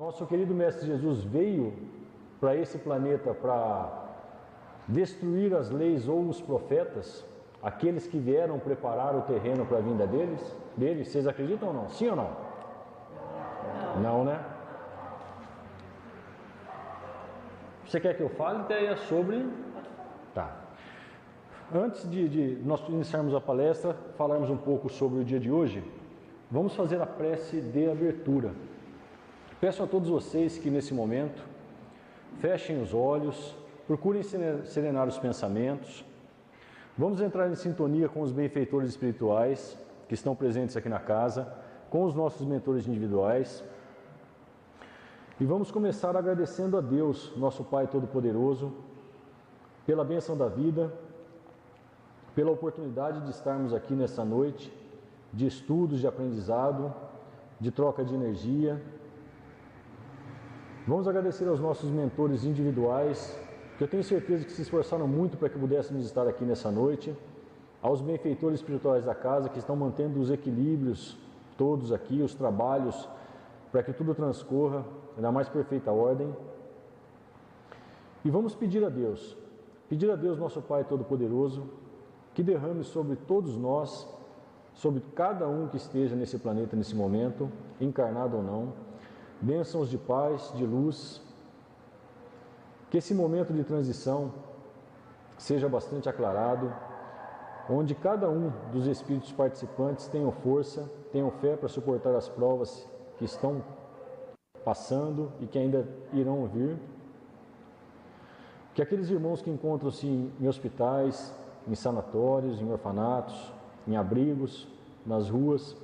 Nosso querido Mestre Jesus veio para esse planeta para destruir as leis ou os profetas, aqueles que vieram preparar o terreno para a vinda deles? Vocês acreditam ou não? Sim ou não? Não, né? Você quer que eu fale ideia sobre? Tá. Antes de nós iniciarmos a palestra, falarmos um pouco sobre o dia de hoje, vamos fazer a prece de abertura. Peço a todos vocês que nesse momento fechem os olhos, procurem serenar os pensamentos. Vamos entrar em sintonia com os benfeitores espirituais que estão presentes aqui na casa, com os nossos mentores individuais. E vamos começar agradecendo a Deus, nosso Pai Todo-Poderoso, pela bênção da vida, pela oportunidade de estarmos aqui nessa noite de estudos, de aprendizado, de troca de energia. Vamos agradecer aos nossos mentores individuais, que eu tenho certeza que se esforçaram muito para que pudéssemos estar aqui nessa noite, aos benfeitores espirituais da casa, que estão mantendo os equilíbrios todos aqui, os trabalhos, para que tudo transcorra na mais perfeita ordem. E vamos pedir a Deus, nosso Pai Todo-Poderoso, que derrame sobre todos nós, sobre cada um que esteja nesse planeta nesse momento, encarnado ou não, bênçãos de paz, de luz, que esse momento de transição seja bastante aclarado, onde cada um dos espíritos participantes tenham força, tenham fé para suportar as provas que estão passando e que ainda irão vir. Que aqueles irmãos que encontram-se em hospitais, em sanatórios, em orfanatos, em abrigos, nas ruas,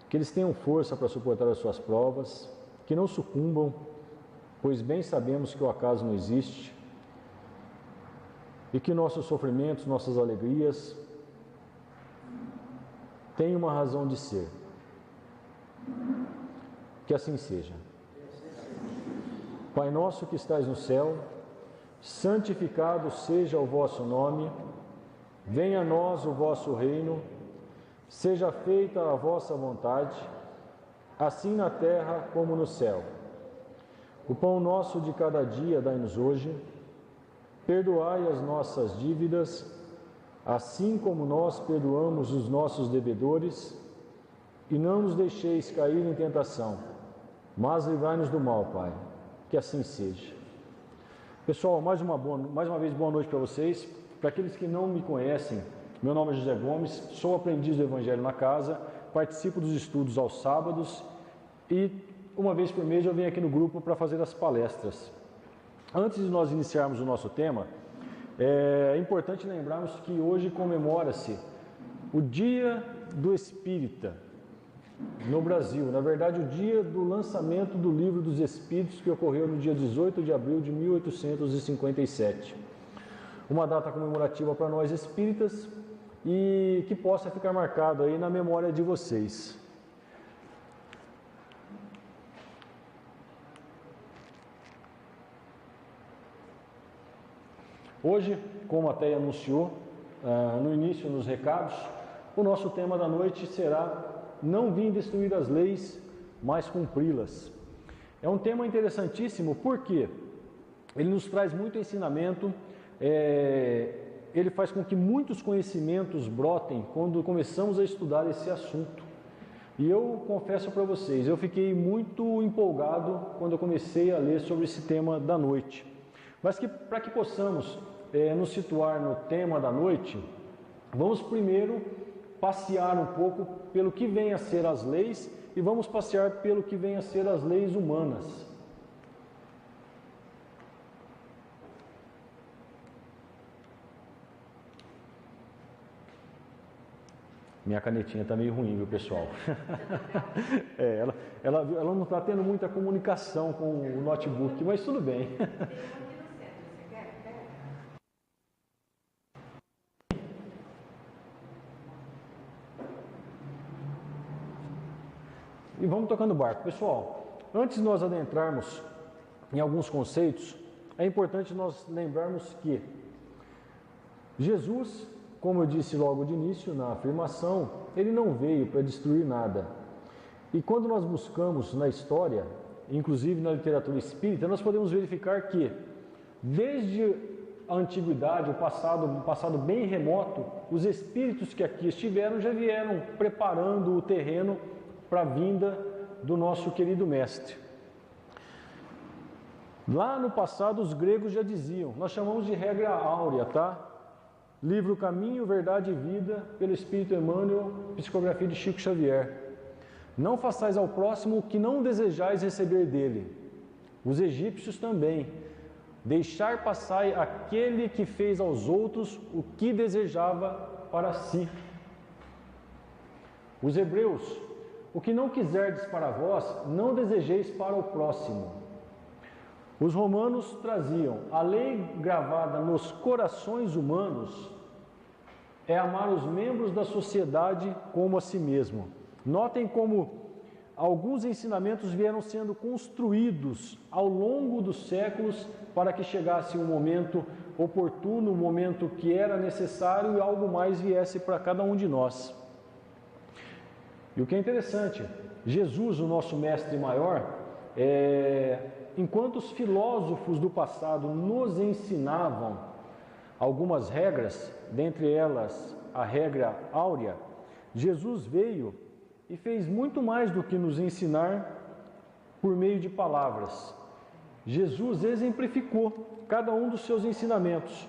que eles tenham força para suportar as suas provas, que não sucumbam, pois bem sabemos que o acaso não existe, e que nossos sofrimentos, nossas alegrias, têm uma razão de ser. Que assim seja. Pai nosso que estais no céu, santificado seja o vosso nome, venha a nós o vosso reino, seja feita a vossa vontade, assim na terra como no céu. O pão nosso de cada dia dai-nos hoje, perdoai as nossas dívidas, assim como nós perdoamos os nossos devedores, e não nos deixeis cair em tentação, mas livrai-nos do mal, Pai. Que assim seja. Pessoal, mais uma vez boa noite para vocês. Para aqueles que não me conhecem, meu nome é José Gomes, sou aprendiz do Evangelho na casa, participo dos estudos aos sábados e uma vez por mês eu venho aqui no grupo para fazer as palestras. Antes de nós iniciarmos o nosso tema, é importante lembrarmos que hoje comemora-se o Dia do Espírita no Brasil. Na verdade, o dia do lançamento do Livro dos Espíritos, que ocorreu no dia 18 de abril de 1857. Uma data comemorativa para nós espíritas e que possa ficar marcado aí na memória de vocês. Hoje, como a Teia anunciou no início, nos recados, o nosso tema da noite será Não vim destruir as leis, mas cumpri-las. É um tema interessantíssimo porque ele nos traz muito ensinamento, ele faz com que muitos conhecimentos brotem quando começamos a estudar esse assunto. E eu confesso para vocês, eu fiquei muito empolgado quando eu comecei a ler sobre esse tema da noite. Mas para que possamos nos situar no tema da noite, vamos primeiro passear um pouco pelo que vem a ser as leis e vamos passear pelo que vem a ser as leis humanas. Minha canetinha está meio ruim, viu, pessoal? Ela não está tendo muita comunicação com o notebook, mas tudo bem. E vamos tocando o barco. Pessoal, antes de nós adentrarmos em alguns conceitos, é importante nós lembrarmos que Jesus, como eu disse logo de início na afirmação, ele não veio para destruir nada. E quando nós buscamos na história, inclusive na literatura espírita, nós podemos verificar que, desde a antiguidade, um passado bem remoto, os espíritos que aqui estiveram já vieram preparando o terreno para a vinda do nosso querido mestre. Lá no passado os gregos já diziam, nós chamamos de regra áurea, tá? Livro Caminho, Verdade e Vida, pelo Espírito Emmanuel, psicografia de Chico Xavier. Não façais ao próximo o que não desejais receber dele. Os egípcios também. Deixar passar aquele que fez aos outros o que desejava para si. Os hebreus, o que não quiserdes para vós, não desejeis para o próximo. Os romanos traziam a lei gravada nos corações humanos é amar os membros da sociedade como a si mesmo. Notem como alguns ensinamentos vieram sendo construídos ao longo dos séculos para que chegasse um momento oportuno, um momento que era necessário e algo mais viesse para cada um de nós. E o que é interessante, Jesus, o nosso mestre maior, enquanto os filósofos do passado nos ensinavam algumas regras, dentre elas a regra áurea, Jesus veio e fez muito mais do que nos ensinar por meio de palavras. Jesus exemplificou cada um dos seus ensinamentos,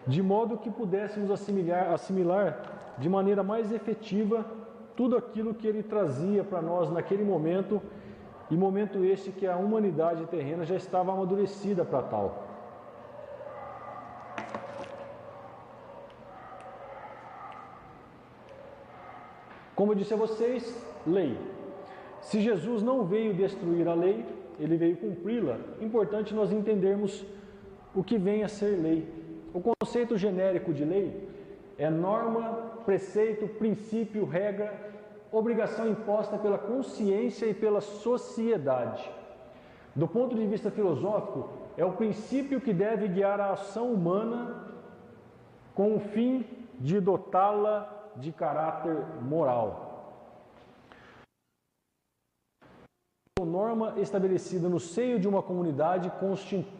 de modo que pudéssemos assimilar de maneira mais efetiva tudo aquilo que ele trazia para nós naquele momento, e momento este que a humanidade terrena já estava amadurecida para tal. Como eu disse a vocês, lei. Se Jesus não veio destruir a lei, ele veio cumpri-la. Importante nós entendermos o que vem a ser lei. O conceito genérico de lei é norma, preceito, princípio, regra, obrigação imposta pela consciência e pela sociedade. Do ponto de vista filosófico, é o princípio que deve guiar a ação humana com o fim de dotá-la de caráter moral. A norma estabelecida no seio de uma comunidade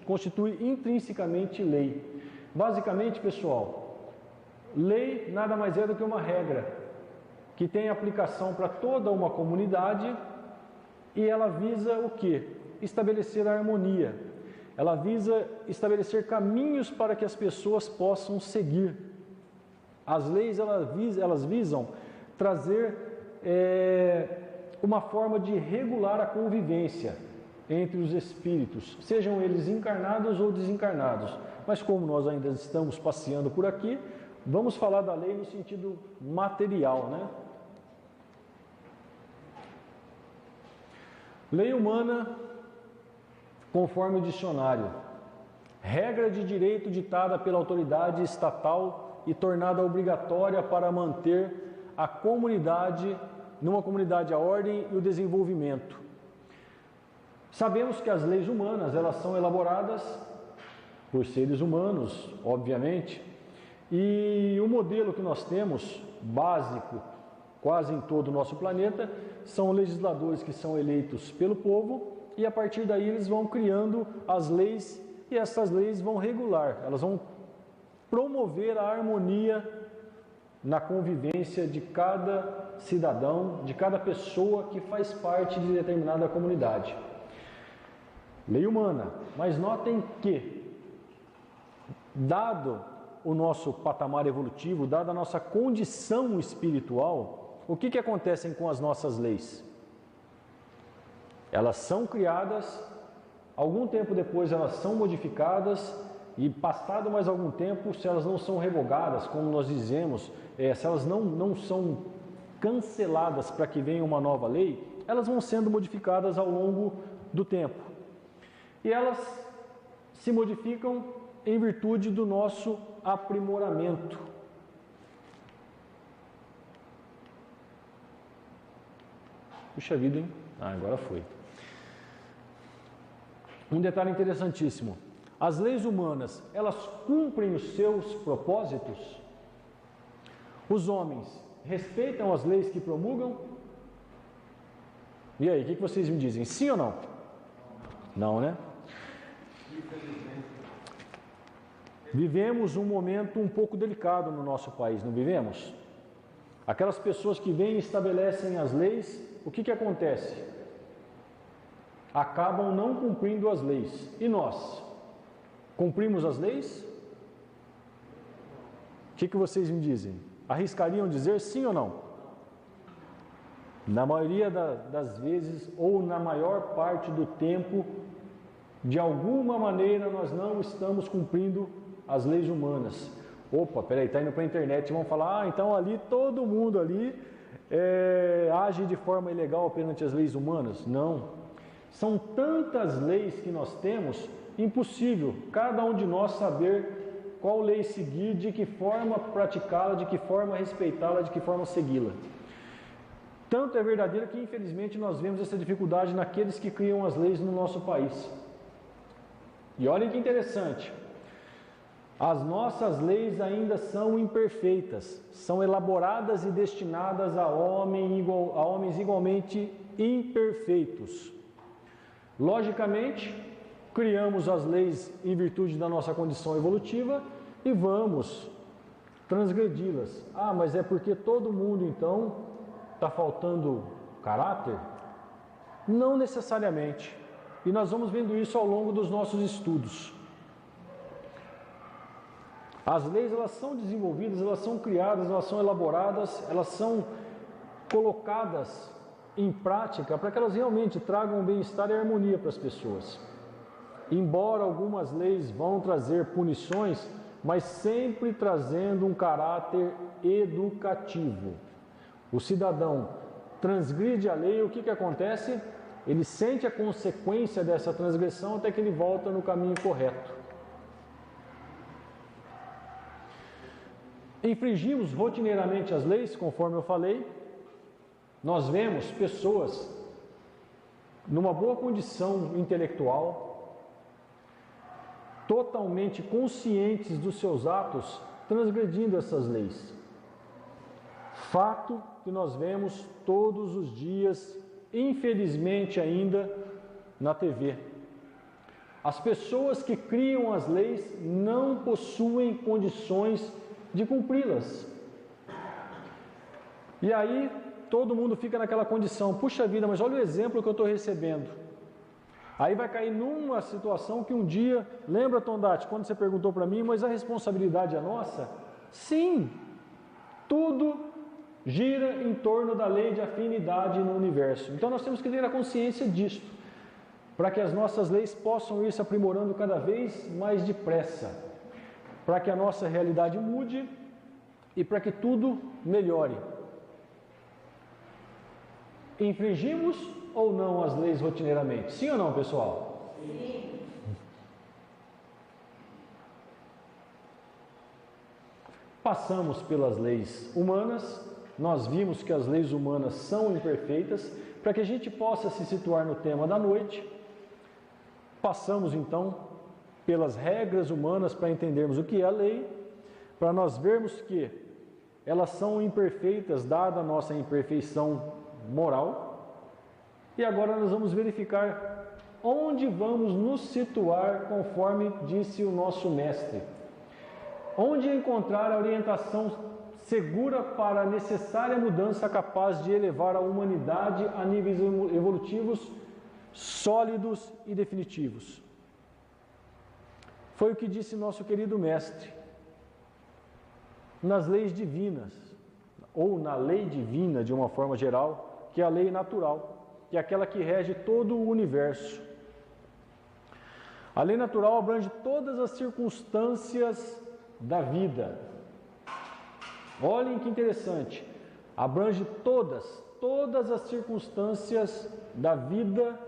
constitui intrinsecamente lei. Basicamente, pessoal, lei nada mais é do que uma regra que tem aplicação para toda uma comunidade, e ela visa o quê? Estabelecer a harmonia. Ela visa estabelecer caminhos para que as pessoas possam seguir. As leis elas visam trazer uma forma de regular a convivência entre os espíritos, sejam eles encarnados ou desencarnados. Mas como nós ainda estamos passeando por aqui, vamos falar da lei no sentido material, né? Lei humana, conforme o dicionário, regra de direito ditada pela autoridade estatal e tornada obrigatória para manter a comunidade, numa comunidade, a ordem e o desenvolvimento. Sabemos que as leis humanas, elas são elaboradas por seres humanos, obviamente, e o modelo que nós temos, básico, quase em todo o nosso planeta, são legisladores que são eleitos pelo povo, e a partir daí eles vão criando as leis, e essas leis vão regular, elas vão promover a harmonia na convivência de cada cidadão, de cada pessoa que faz parte de determinada comunidade. Lei humana, mas notem que, dado o nosso patamar evolutivo, dada a nossa condição espiritual, o que acontece com as nossas leis? Elas são criadas, algum tempo depois elas são modificadas, e passado mais algum tempo, se elas não são revogadas, como nós dizemos, se elas não são canceladas para que venha uma nova lei, elas vão sendo modificadas ao longo do tempo. E elas se modificam em virtude do nosso aprimoramento. Puxa vida, hein? Agora foi. Um detalhe interessantíssimo. As leis humanas, elas cumprem os seus propósitos? Os homens respeitam as leis que promulgam? E aí, o que vocês me dizem? Sim ou não? Não, né? Vivemos um momento um pouco delicado no nosso país, não vivemos? Aquelas pessoas que vêm e estabelecem as leis, o que acontece? Acabam não cumprindo as leis. E nós? Cumprimos as leis? O que vocês me dizem? Arriscariam dizer sim ou não? Na maioria das vezes, ou na maior parte do tempo, de alguma maneira nós não estamos cumprindo as leis humanas. Opa, peraí, está indo para a internet e vão falar, então ali todo mundo ali age de forma ilegal perante as leis humanas. Não. São tantas leis que nós temos, impossível cada um de nós saber qual lei seguir, de que forma praticá-la, de que forma respeitá-la, de que forma segui-la. Tanto é verdadeiro que infelizmente nós vemos essa dificuldade naqueles que criam as leis no nosso país. E olhem que interessante, as nossas leis ainda são imperfeitas, são elaboradas e destinadas a homens igualmente imperfeitos. Logicamente, criamos as leis em virtude da nossa condição evolutiva e vamos transgredi-las. Ah, mas é porque todo mundo então está faltando caráter? Não necessariamente. E nós vamos vendo isso ao longo dos nossos estudos. As leis, elas são desenvolvidas, elas são criadas, elas são elaboradas, elas são colocadas em prática para que elas realmente tragam bem-estar e harmonia para as pessoas. Embora algumas leis vão trazer punições, mas sempre trazendo um caráter educativo. O cidadão transgride a lei, o que acontece? Ele sente a consequência dessa transgressão até que ele volta no caminho correto. Infringimos rotineiramente as leis, conforme eu falei. Nós vemos pessoas numa boa condição intelectual, totalmente conscientes dos seus atos, transgredindo essas leis. Fato que nós vemos todos os dias, infelizmente ainda, na TV. As pessoas que criam as leis não possuem condições de cumpri-las. E aí, todo mundo fica naquela condição, puxa vida, mas olha o exemplo que eu estou recebendo. Aí vai cair numa situação que um dia, lembra, Tondati, quando você perguntou para mim, mas a responsabilidade é nossa? Sim, tudo gira em torno da lei de afinidade no universo. Então nós temos que ter a consciência disto, para que as nossas leis possam ir se aprimorando cada vez mais depressa, para que a nossa realidade mude e para que tudo melhore. Infringimos ou não as leis rotineiramente? Sim ou não, pessoal? Sim. Passamos pelas leis humanas, nós vimos que as leis humanas são imperfeitas, para que a gente possa se situar no tema da noite. Passamos então pelas regras humanas para entendermos o que é a lei, para nós vermos que elas são imperfeitas, dada a nossa imperfeição moral. E agora nós vamos verificar onde vamos nos situar, conforme disse o nosso mestre. Onde encontrar a orientação segura para a necessária mudança capaz de elevar a humanidade a níveis evolutivos sólidos e definitivos. Foi o que disse nosso querido mestre. Nas leis divinas, ou na lei divina de uma forma geral, que é a lei natural, que é aquela que rege todo o universo. A lei natural abrange todas as circunstâncias da vida. Olhem que interessante, abrange todas as circunstâncias da vida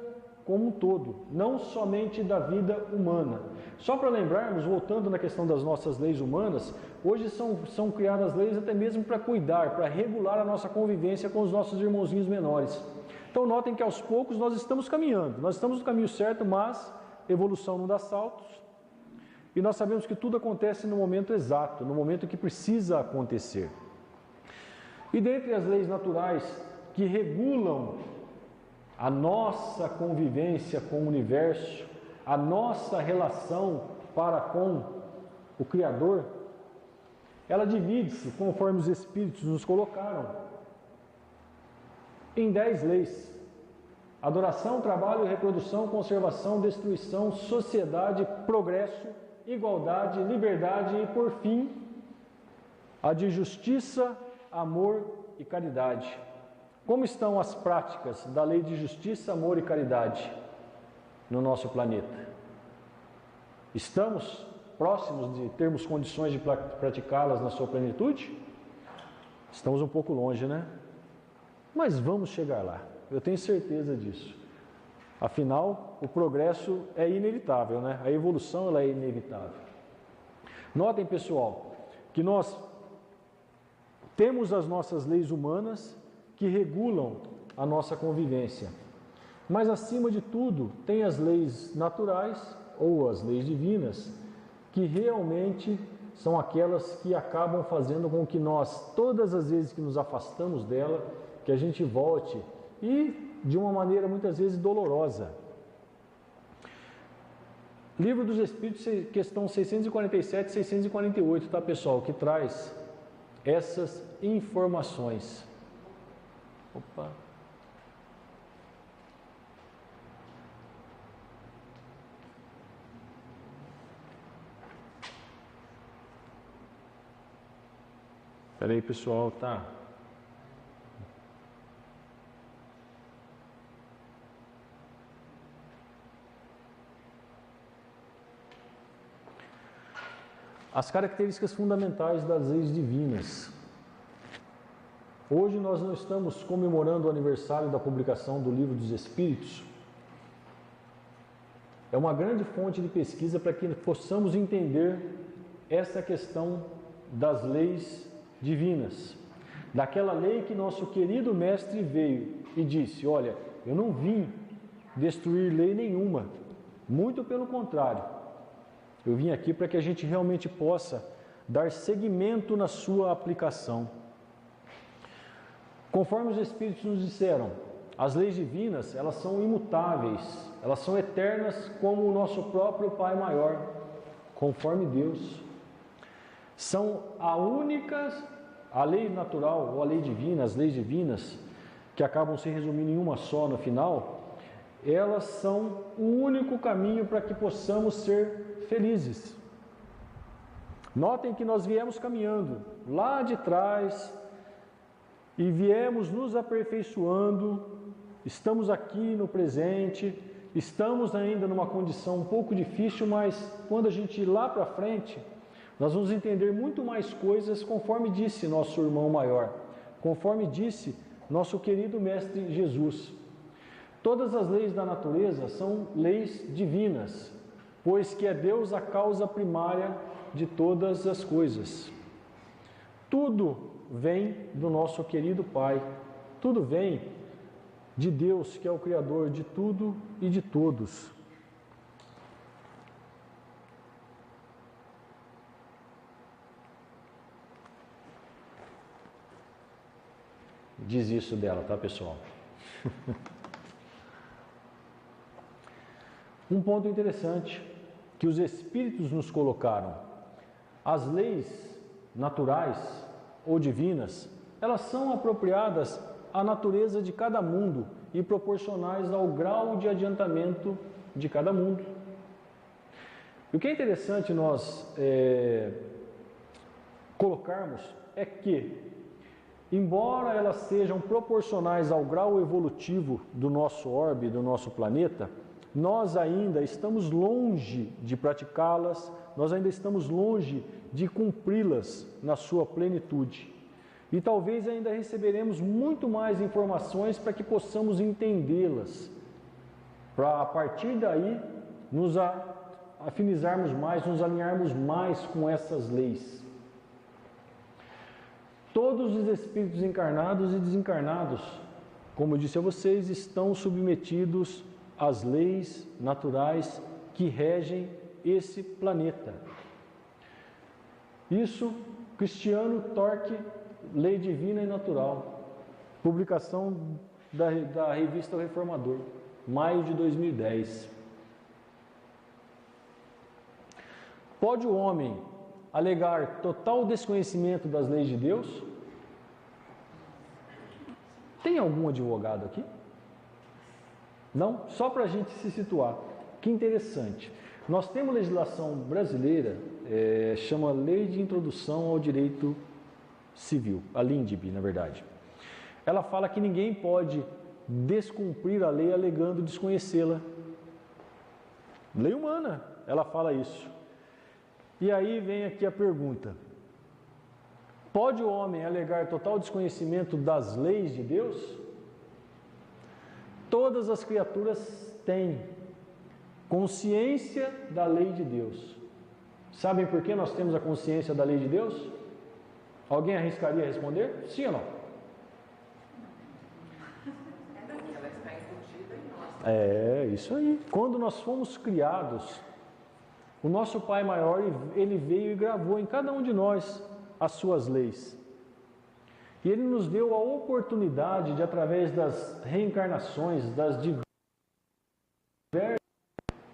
como um todo, não somente da vida humana. Só para lembrarmos, voltando na questão das nossas leis humanas, hoje são criadas leis até mesmo para cuidar, para regular a nossa convivência com os nossos irmãozinhos menores. Então notem que aos poucos nós estamos caminhando, nós estamos no caminho certo, mas evolução não dá saltos. E nós sabemos que tudo acontece no momento exato, no momento que precisa acontecer. E dentre as leis naturais que regulam a nossa convivência com o universo, a nossa relação para com o Criador, ela divide-se, conforme os Espíritos nos colocaram, em 10 leis. Adoração, trabalho, reprodução, conservação, destruição, sociedade, progresso, igualdade, liberdade e, por fim, a de justiça, amor e caridade. Como estão as práticas da lei de justiça, amor e caridade no nosso planeta? Estamos próximos de termos condições de praticá-las na sua plenitude? Estamos um pouco longe, né? Mas vamos chegar lá, eu tenho certeza disso. Afinal, o progresso é inevitável, né? A evolução ela é inevitável. Notem, pessoal, que nós temos as nossas leis humanas que regulam a nossa convivência. Mas, acima de tudo, tem as leis naturais ou as leis divinas, que realmente são aquelas que acabam fazendo com que nós, todas as vezes que nos afastamos dela, que a gente volte, e de uma maneira muitas vezes dolorosa. Livro dos Espíritos, questão 647 e 648, tá, pessoal? Que traz essas informações. Opa! Espera aí, pessoal, tá? As características fundamentais das leis divinas. Hoje nós não estamos comemorando o aniversário da publicação do Livro dos Espíritos. É uma grande fonte de pesquisa para que possamos entender essa questão das leis divinas. Daquela lei que nosso querido mestre veio e disse: olha, eu não vim destruir lei nenhuma, muito pelo contrário. Eu vim aqui para que a gente realmente possa dar seguimento na sua aplicação. Conforme os Espíritos nos disseram, as leis divinas, elas são imutáveis, elas são eternas como o nosso próprio Pai Maior, conforme Deus. São a lei natural ou a lei divina, as leis divinas, que acabam se resumindo em uma só no final, elas são o único caminho para que possamos ser felizes. Notem que nós viemos caminhando lá de trás e viemos nos aperfeiçoando, estamos aqui no presente, estamos ainda numa condição um pouco difícil, mas quando a gente ir lá para frente, nós vamos entender muito mais coisas, conforme disse nosso irmão maior, conforme disse nosso querido Mestre Jesus. Todas as leis da natureza são leis divinas, pois que é Deus a causa primária de todas as coisas. Tudo vem do nosso querido Pai, tudo vem de Deus, que é o Criador de tudo e de todos. Diz isso dela, tá, pessoal? Um ponto interessante que os Espíritos nos colocaram: as leis naturais ou divinas, elas são apropriadas à natureza de cada mundo e proporcionais ao grau de adiantamento de cada mundo. E o que é interessante nós colocarmos é que, embora elas sejam proporcionais ao grau evolutivo do nosso orbe, do nosso planeta, nós ainda estamos longe de praticá-las, nós ainda estamos longe de cumpri-las na sua plenitude. E talvez ainda receberemos muito mais informações para que possamos entendê-las, para a partir daí nos afinizarmos mais, nos alinharmos mais com essas leis. Todos os espíritos encarnados e desencarnados, como eu disse a vocês, estão submetidos às leis naturais que regem esse planeta. Isso, Cristiano Torque, Lei Divina e Natural, publicação da revista O Reformador, maio de 2010. Pode o homem alegar total desconhecimento das leis de Deus? Tem algum advogado aqui? Não? Só para a gente se situar. Que interessante. Nós temos legislação brasileira, chama Lei de Introdução ao Direito Civil, a LINDB, na verdade. Ela fala que ninguém pode descumprir a lei alegando desconhecê-la. Lei humana, ela fala isso. E aí vem aqui a pergunta: pode o homem alegar total desconhecimento das leis de Deus? Todas as criaturas têm consciência da lei de Deus. Sabem por que nós temos a consciência da lei de Deus? Alguém arriscaria responder? Sim ou não? Ela está embutida em nós. É, isso aí. Quando nós fomos criados, o nosso Pai Maior, ele veio e gravou em cada um de nós as suas leis. E ele nos deu a oportunidade de, através das reencarnações, das diversas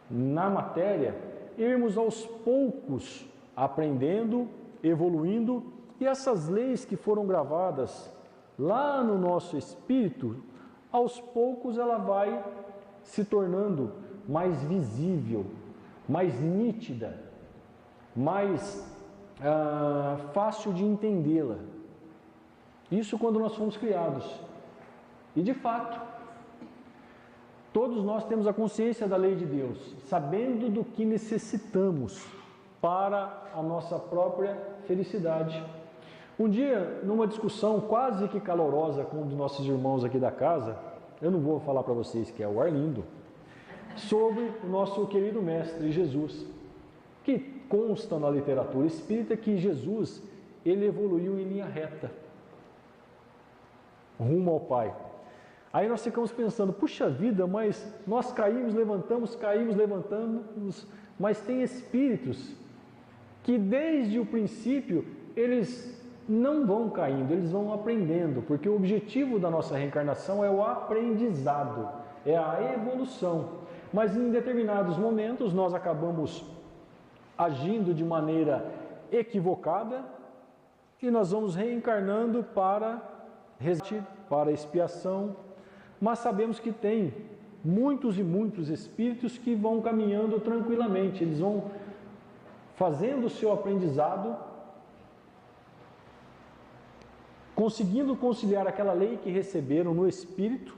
na matéria, irmos aos poucos aprendendo, evoluindo, e essas leis que foram gravadas lá no nosso espírito, aos poucos ela vai se tornando mais visível, mais nítida, mais fácil de entendê-la. Isso quando nós fomos criados. E de fato, todos nós temos a consciência da lei de Deus, sabendo do que necessitamos para a nossa própria felicidade. Um dia, numa discussão quase que calorosa com um dos nossos irmãos aqui da casa, eu não vou falar para vocês que é o Arlindo, sobre o nosso querido mestre Jesus, que consta na literatura espírita que Jesus, ele evoluiu em linha reta, rumo ao Pai. Aí nós ficamos pensando, puxa vida, mas nós caímos, levantamos, mas tem espíritos que desde o princípio eles não vão caindo, eles vão aprendendo, porque o objetivo da nossa reencarnação é o aprendizado, é a evolução. Mas em determinados momentos nós acabamos agindo de maneira equivocada e nós vamos reencarnando para resgate, para expiação, mas sabemos que tem muitos e muitos espíritos que vão caminhando tranquilamente, eles vão fazendo o seu aprendizado, conseguindo conciliar aquela lei que receberam no espírito,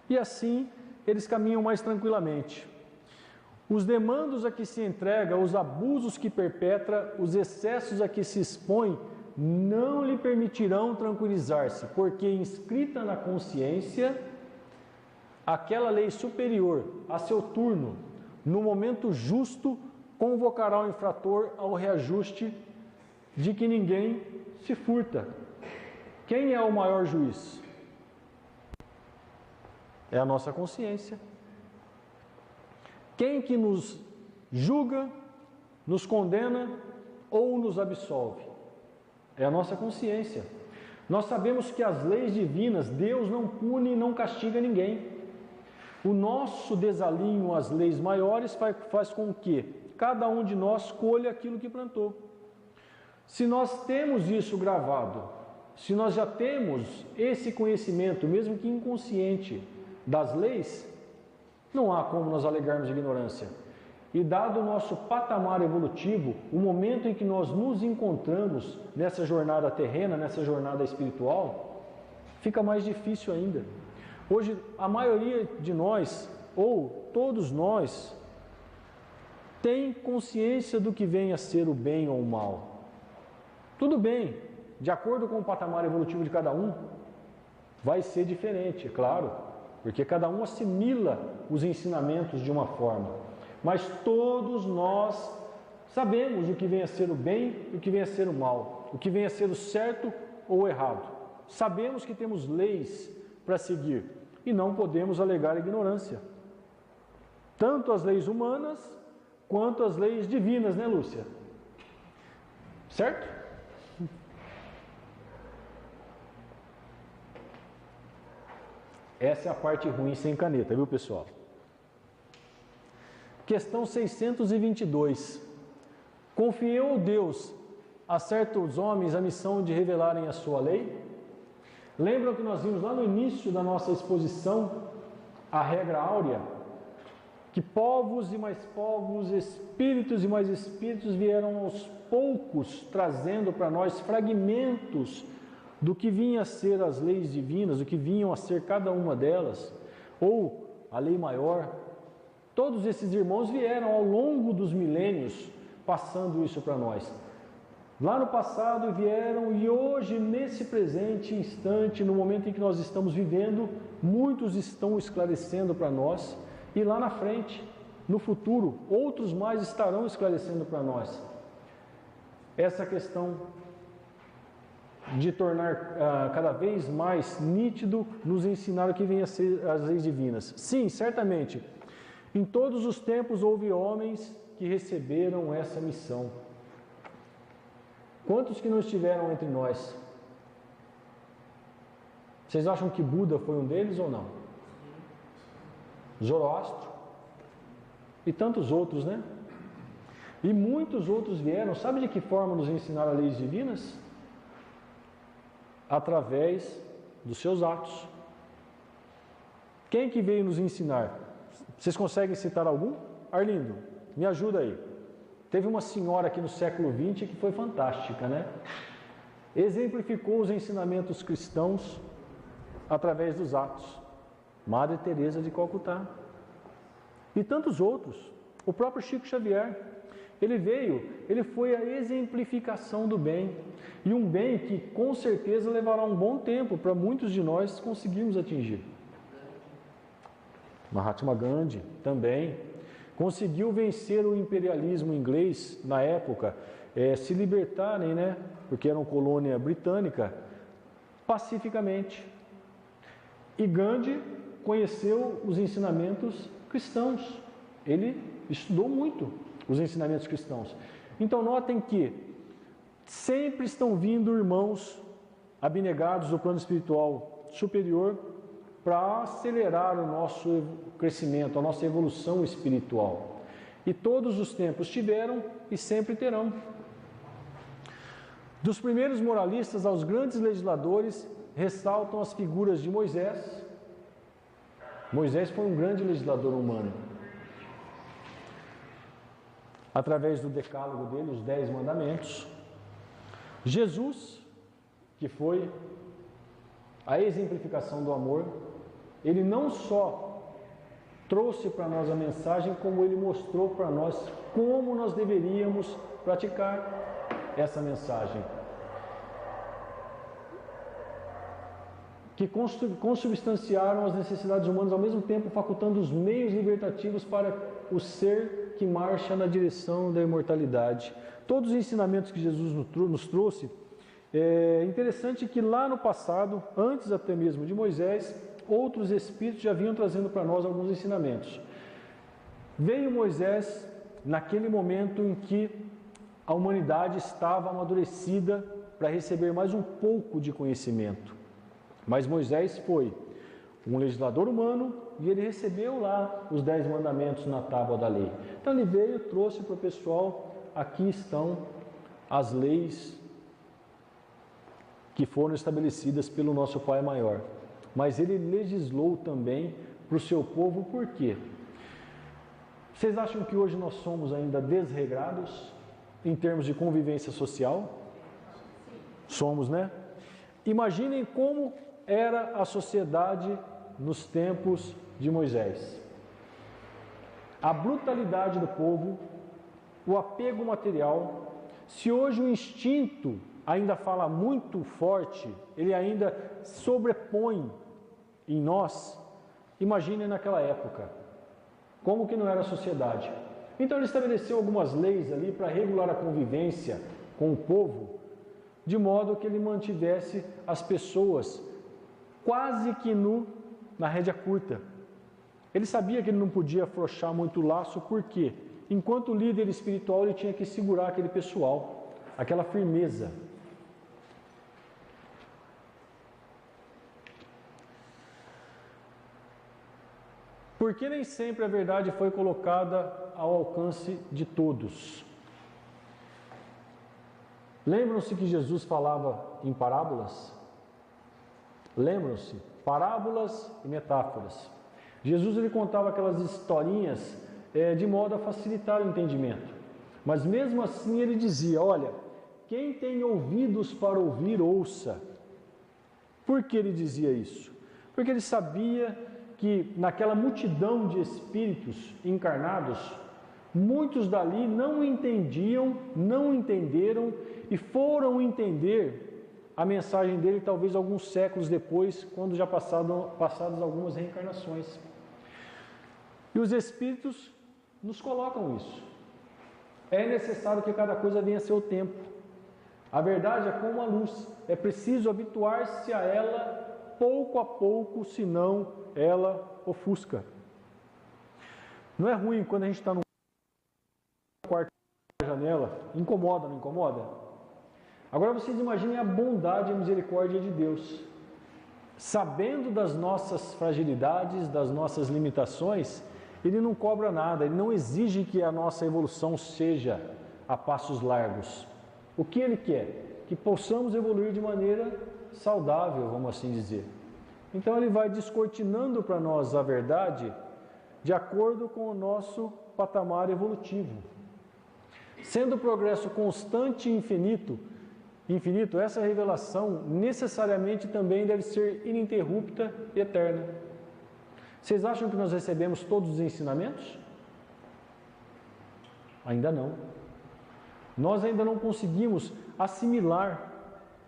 e assim eles caminham mais tranquilamente. Os demandos a que se entrega, os abusos que perpetra, os excessos a que se expõe, não lhe permitirão tranquilizar-se, porque inscrita na consciência, aquela lei superior, a seu turno, no momento justo, convocará o infrator ao reajuste de que ninguém se furta. Quem é o maior juiz? É a nossa consciência. Quem que nos julga, nos condena ou nos absolve? É a nossa consciência. Nós sabemos que as leis divinas, Deus não pune e não castiga ninguém. O nosso desalinho às leis maiores faz com que cada um de nós colha aquilo que plantou. Se nós temos isso gravado, se nós já temos esse conhecimento, mesmo que inconsciente, das leis, não há como nós alegarmos ignorância. E dado o nosso patamar evolutivo, o momento em que nós nos encontramos nessa jornada terrena, nessa jornada espiritual, fica mais difícil ainda. Hoje, a maioria de nós, ou todos nós, tem consciência do que vem a ser o bem ou o mal. Tudo bem, de acordo com o patamar evolutivo de cada um, vai ser diferente, é claro, porque cada um assimila os ensinamentos de uma forma. Mas todos nós sabemos o que vem a ser o bem e o que vem a ser o mal, o que vem a ser o certo ou o errado. Sabemos que temos leis para seguir e não podemos alegar ignorância. Tanto as leis humanas quanto as leis divinas, né, Lúcia? Certo? Essa é a parte ruim sem caneta, viu, pessoal? Questão 622. Confiou Deus a certos homens a missão de revelarem a sua lei? Lembram que nós vimos lá no início da nossa exposição a regra áurea? Que povos e mais povos, espíritos e mais espíritos vieram aos poucos trazendo para nós fragmentos do que vinha a ser as leis divinas, do que vinham a ser cada uma delas, ou a lei maior. Todos esses irmãos vieram ao longo dos milênios passando isso para nós. Lá no passado vieram e hoje, nesse presente instante, no momento em que nós estamos vivendo, muitos estão esclarecendo para nós. E lá na frente, no futuro, outros mais estarão esclarecendo para nós essa questão de tornar cada vez mais nítido, nos ensinar o que vem a ser as leis divinas. Sim, certamente, em todos os tempos houve homens que receberam essa missão. Quantos que não estiveram entre nós? Vocês acham que Buda foi um deles ou não? Zoroastro e tantos outros, né? E muitos outros vieram. Sabe de que forma nos ensinaram as leis divinas? Através dos seus atos. Quem que veio nos ensinar? Vocês conseguem citar algum? Arlindo, me ajuda aí. Teve uma senhora aqui no século XX que foi fantástica, né? Exemplificou os ensinamentos cristãos através dos atos. Madre Teresa de Calcutá e tantos outros. O próprio Chico Xavier, ele foi a exemplificação do bem, e um bem que com certeza levará um bom tempo para muitos de nós conseguirmos atingir. Mahatma Gandhi também conseguiu vencer o imperialismo inglês na época, se libertarem, né, porque eram colônia britânica, pacificamente. E Gandhi conheceu os ensinamentos cristãos. Ele estudou muito os ensinamentos cristãos. Então notem que sempre estão vindo irmãos abnegados do plano espiritual superior para acelerar o nosso crescimento, a nossa evolução espiritual. E todos os tempos tiveram e sempre terão. Dos primeiros moralistas aos grandes legisladores, ressaltam as figuras de Moisés. Moisés foi um grande legislador humano. Através do decálogo dele, os 10 mandamentos. Jesus, que foi a exemplificação do amor, ele não só trouxe para nós a mensagem, como ele mostrou para nós como nós deveríamos praticar essa mensagem. Que consubstanciaram as necessidades humanas, ao mesmo tempo facultando os meios libertativos para o ser que marcha na direção da imortalidade. Todos os ensinamentos que Jesus nos trouxe, é interessante que lá no passado, antes até mesmo de Moisés, outros espíritos já vinham trazendo para nós alguns ensinamentos. Veio Moisés naquele momento em que a humanidade estava amadurecida para receber mais um pouco de conhecimento. Mas Moisés foi um legislador humano e ele recebeu lá os 10 mandamentos na tábua da lei. Então ele veio e trouxe para o pessoal, aqui estão as leis que foram estabelecidas pelo nosso Pai Maior. Mas ele legislou também para o seu povo, por quê? Vocês acham que hoje nós somos ainda desregrados em termos de convivência social? Somos, né? Imaginem como era a sociedade nos tempos de Moisés. A brutalidade do povo, o apego material. Se hoje o instinto ainda fala muito forte, ele ainda sobrepõe em nós, imaginem naquela época, como que não era a sociedade. Então ele estabeleceu algumas leis ali para regular a convivência com o povo, de modo que ele mantivesse as pessoas quase que na rédea curta. Ele sabia que ele não podia afrouxar muito o laço, porque enquanto líder espiritual ele tinha que segurar aquele pessoal, aquela firmeza. Porque nem sempre a verdade foi colocada ao alcance de todos. Lembram-se que Jesus falava em parábolas? Lembram-se? Parábolas e metáforas. Jesus ele contava aquelas historinhas de modo a facilitar o entendimento. Mas mesmo assim ele dizia, olha, quem tem ouvidos para ouvir, ouça. Por que ele dizia isso? Porque ele sabia que naquela multidão de espíritos encarnados, muitos dali não entendiam, não entenderam e foram entender a mensagem dele talvez alguns séculos depois, quando já passadas algumas reencarnações. E os espíritos nos colocam isso. É necessário que cada coisa venha a seu tempo. A verdade é como a luz, é preciso habituar-se a ela pouco a pouco, senão ela ofusca. Não é ruim quando a gente está no quarto da janela, incomoda, não incomoda? Agora vocês imaginem a bondade e a misericórdia de Deus. Sabendo das nossas fragilidades, das nossas limitações, Ele não cobra nada, Ele não exige que a nossa evolução seja a passos largos. O que Ele quer? Que possamos evoluir de maneira saudável, vamos assim dizer. Então Ele vai descortinando para nós a verdade de acordo com o nosso patamar evolutivo. Sendo o progresso constante e infinito, essa revelação necessariamente também deve ser ininterrupta e eterna. Vocês acham que nós recebemos todos os ensinamentos? Ainda não. Nós ainda não conseguimos assimilar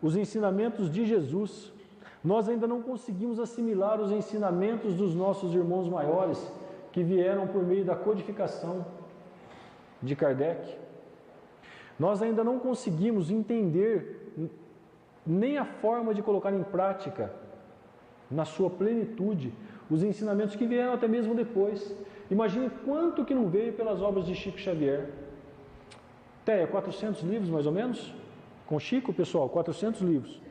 os ensinamentos de Jesus. Nós ainda não conseguimos assimilar os ensinamentos dos nossos irmãos maiores que vieram por meio da codificação de Kardec. Nós ainda não conseguimos entender nem a forma de colocar em prática, na sua plenitude, os ensinamentos que vieram até mesmo depois. Imagine quanto que não veio pelas obras de Chico Xavier. Até 400 livros mais ou menos? Com Chico, pessoal, 400 livros.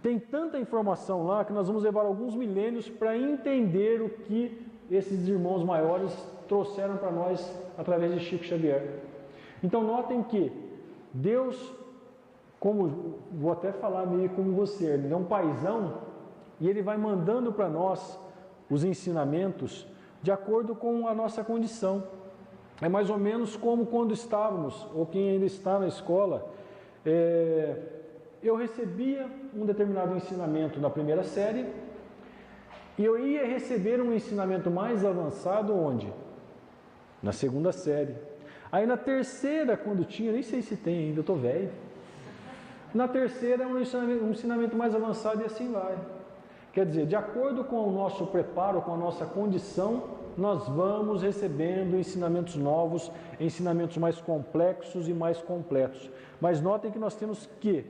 Tem tanta informação lá que nós vamos levar alguns milênios para entender o que esses irmãos maiores trouxeram para nós através de Chico Xavier. Então notem que Deus, como vou até falar meio como você, Ele é um paizão e Ele vai mandando para nós os ensinamentos de acordo com a nossa condição. É mais ou menos como quando estávamos, ou quem ainda está na escola, eu recebia um determinado ensinamento na primeira série e eu ia receber um ensinamento mais avançado onde? Na segunda série. Aí na terceira, quando tinha, nem sei se tem ainda, eu estou velho. Na terceira é um ensinamento mais avançado e assim vai. Quer dizer, de acordo com o nosso preparo, com a nossa condição, nós vamos recebendo ensinamentos novos, ensinamentos mais complexos e mais completos. Mas notem que nós temos que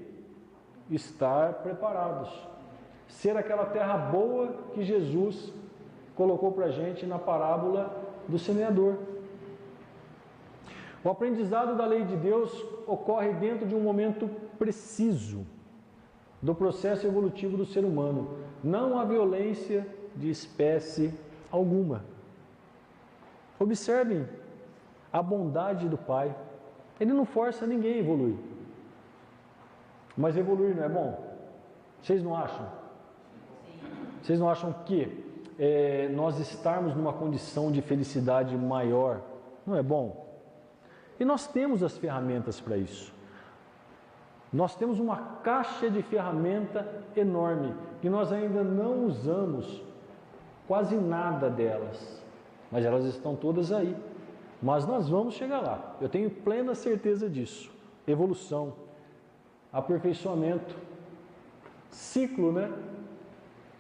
estar preparados. Ser aquela terra boa que Jesus colocou para a gente na parábola do semeador. O aprendizado da lei de Deus ocorre dentro de um momento preciso do processo evolutivo do ser humano. Não há violência de espécie alguma. Observem a bondade do Pai. Ele não força ninguém a evoluir. Mas evoluir não é bom? Vocês não acham? Vocês não acham que nós estarmos numa condição de felicidade maior não é bom? E nós temos as ferramentas para isso. Nós temos uma caixa de ferramenta enorme, que nós ainda não usamos quase nada delas, mas elas estão todas aí. Mas nós vamos chegar lá, eu tenho plena certeza disso. Evolução, aperfeiçoamento, ciclo, né?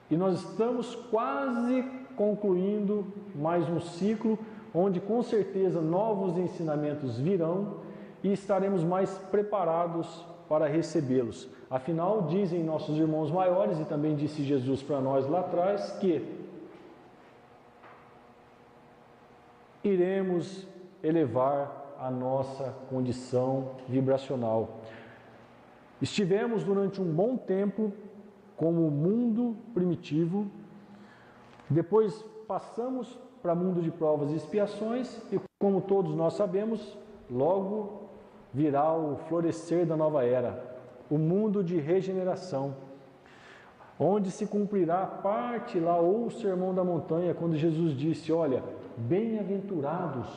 E nós estamos quase concluindo mais um ciclo, onde com certeza novos ensinamentos virão e estaremos mais preparados para recebê-los. Afinal, dizem nossos irmãos maiores, e também disse Jesus para nós lá atrás, que iremos elevar a nossa condição vibracional. Estivemos durante um bom tempo como mundo primitivo, depois passamos para mundo de provas e expiações, e como todos nós sabemos, logo virá o florescer da nova era, o mundo de regeneração, onde se cumprirá a parte lá, ou o sermão da montanha, quando Jesus disse, olha, bem-aventurados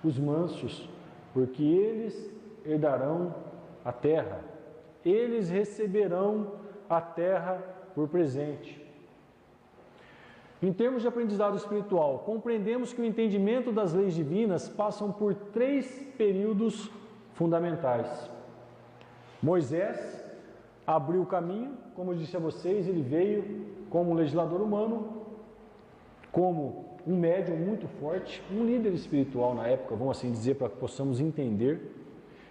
os mansos, porque eles herdarão a terra, eles receberão a terra por presente. Em termos de aprendizado espiritual, compreendemos que o entendimento das leis divinas passam por 3 períodos fundamentais. Moisés abriu o caminho, como eu disse a vocês, ele veio como um legislador humano, como um médium muito forte, um líder espiritual na época, vamos assim dizer, para que possamos entender,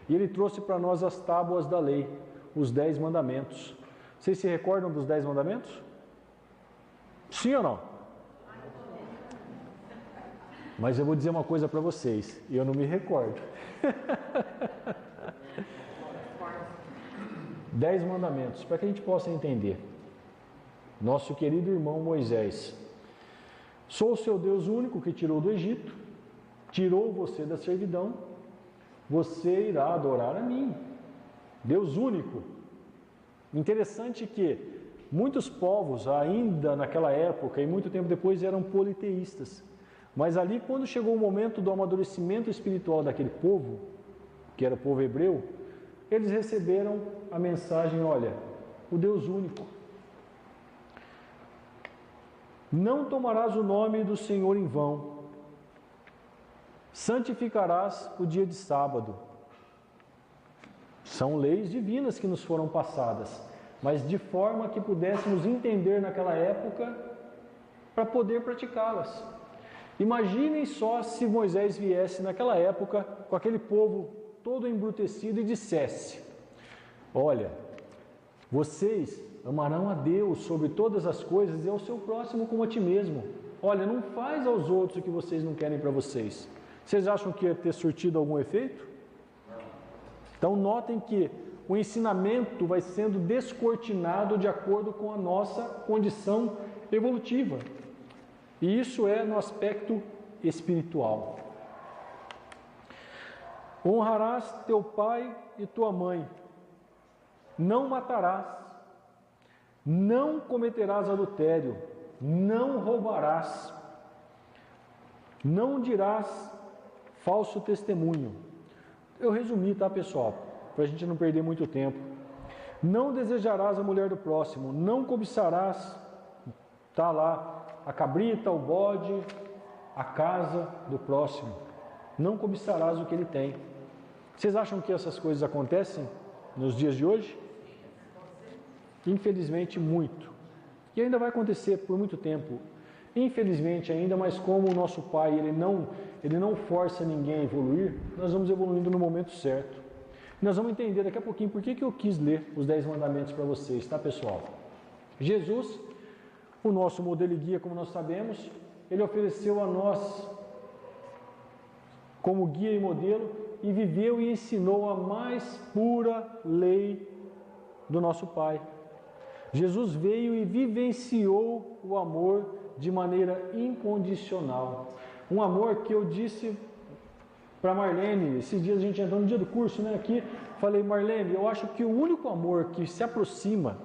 e ele trouxe para nós as tábuas da lei, os 10 mandamentos. Vocês se recordam dos 10 mandamentos? Sim ou não? Mas eu vou dizer uma coisa para vocês, e eu não me recordo. 10 mandamentos, para que a gente possa entender. Nosso querido irmão Moisés: sou o seu Deus único que tirou do Egito, tirou você da servidão, você irá adorar a mim. Deus único. Interessante que muitos povos, ainda naquela época e muito tempo depois, eram politeístas. Mas ali, quando chegou o momento do amadurecimento espiritual daquele povo, que era o povo hebreu, eles receberam a mensagem, olha, o Deus único. Não tomarás o nome do Senhor em vão, santificarás o dia de sábado. São leis divinas que nos foram passadas, mas de forma que pudéssemos entender naquela época para poder praticá-las. Imaginem só se Moisés viesse naquela época com aquele povo todo embrutecido e dissesse, olha, vocês amarão a Deus sobre todas as coisas e ao seu próximo como a ti mesmo. Olha, não faz aos outros o que vocês não querem para vocês. Vocês acham que ia ter surtido algum efeito? Então notem que o ensinamento vai sendo descortinado de acordo com a nossa condição evolutiva. E isso é no aspecto espiritual. Honrarás teu pai e tua mãe. Não matarás. Não cometerás adultério. Não roubarás. Não dirás falso testemunho. Eu resumi, tá, pessoal? Para a gente não perder muito tempo. Não desejarás a mulher do próximo. Não cobiçarás, tá lá, a cabrita, o bode, a casa do próximo. Não cobiçarás o que ele tem. Vocês acham que essas coisas acontecem nos dias de hoje? Infelizmente, muito. E ainda vai acontecer por muito tempo. Infelizmente ainda, mas como o nosso Pai, ele não força ninguém a evoluir, nós vamos evoluindo no momento certo. Nós vamos entender daqui a pouquinho por que eu quis ler os 10 mandamentos para vocês, tá, pessoal? Jesus, o nosso modelo e guia, como nós sabemos, ele ofereceu a nós como guia e modelo e viveu e ensinou a mais pura lei do nosso Pai. Jesus veio e vivenciou o amor de maneira incondicional. Um amor que eu disse para Marlene, esses dias a gente entrou no dia do curso, né, aqui, falei, Marlene, eu acho que o único amor que se aproxima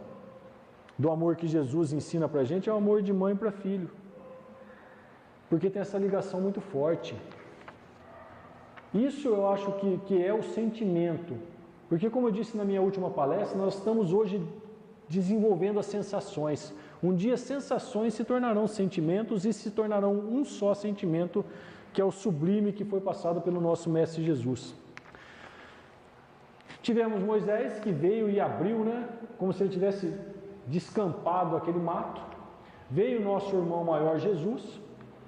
do amor que Jesus ensina para a gente é o amor de mãe para filho. Porque tem essa ligação muito forte. Isso eu acho que é o sentimento. Porque como eu disse na minha última palestra, nós estamos hoje desenvolvendo as sensações. Um dia sensações se tornarão sentimentos e se tornarão um só sentimento, que é o sublime que foi passado pelo nosso Mestre Jesus. Tivemos Moisés que veio e abriu, né, como se ele tivesse descampado aquele mato. Veio o nosso irmão maior Jesus,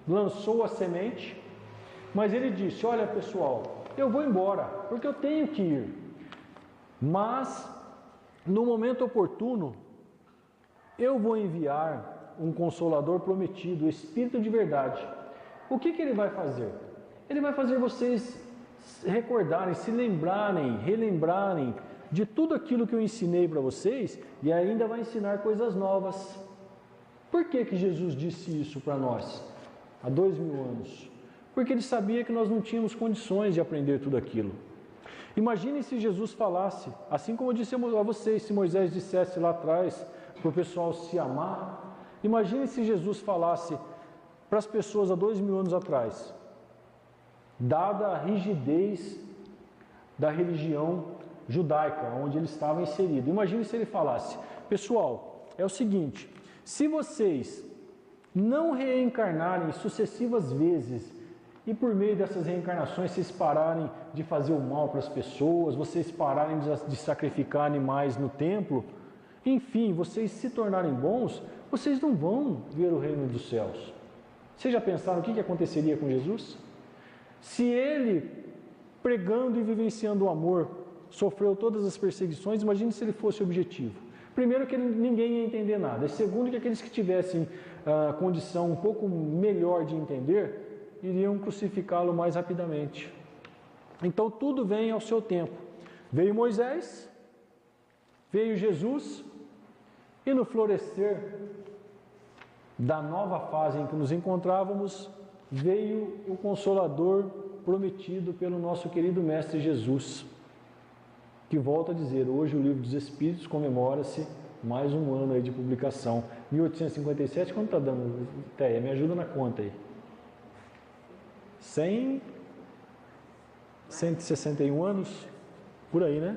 lançou a semente, mas ele disse, olha pessoal, eu vou embora, porque eu tenho que ir. Mas, no momento oportuno, eu vou enviar um Consolador prometido, o Espírito de verdade. O que ele vai fazer? Ele vai fazer vocês recordarem, se lembrarem, relembrarem de tudo aquilo que eu ensinei para vocês e ainda vai ensinar coisas novas. Por que Jesus disse isso para nós? há 2000 anos? Porque ele sabia que nós não tínhamos condições de aprender tudo aquilo. Imagine se Jesus falasse, assim como eu disse a vocês, se Moisés dissesse lá atrás para o pessoal se amar. Imagine se Jesus falasse para as pessoas há 2000 anos atrás, dada a rigidez da religião judaica, onde ele estava inserido. Imagine se ele falasse: pessoal, é o seguinte, se vocês não reencarnarem sucessivas vezes e por meio dessas reencarnações vocês pararem de fazer o mal para as pessoas, vocês pararem de sacrificar animais no templo, enfim, vocês se tornarem bons, vocês não vão ver o reino dos céus. Vocês já pensaram o que aconteceria com Jesus? Se ele, pregando e vivenciando o amor, sofreu todas as perseguições, imagine se ele fosse objetivo. Primeiro que ninguém ia entender nada. E segundo que aqueles que tivessem condição um pouco melhor de entender, iriam crucificá-lo mais rapidamente. Então tudo vem ao seu tempo. Veio Moisés, veio Jesus, e no florescer da nova fase em que nos encontrávamos, veio o Consolador prometido pelo nosso querido Mestre Jesus, que volta a dizer, hoje o Livro dos Espíritos comemora-se mais um ano aí de publicação. 1857, quanto está dando? Téia, me ajuda na conta aí. 161 anos? Por aí, né?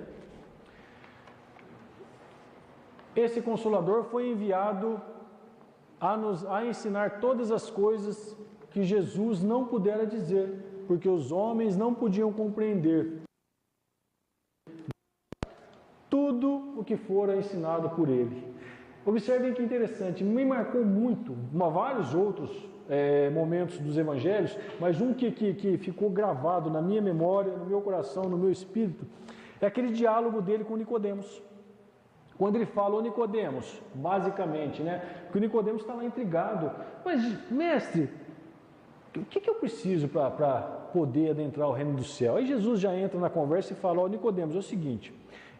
Esse Consolador foi enviado a ensinar todas as coisas que Jesus não pudera dizer, porque os homens não podiam compreender tudo o que fora ensinado por ele. Observem que interessante, me marcou muito, vários outros momentos dos evangelhos, mas um que ficou gravado na minha memória, no meu coração, no meu espírito, é aquele diálogo dele com Nicodemos. Quando ele fala, ô Nicodemos, basicamente, né? Porque o Nicodemos está lá intrigado. Mas, mestre, o que eu preciso para poder adentrar o reino do céu? Aí Jesus já entra na conversa e fala, ó Nicodemos, é o seguinte,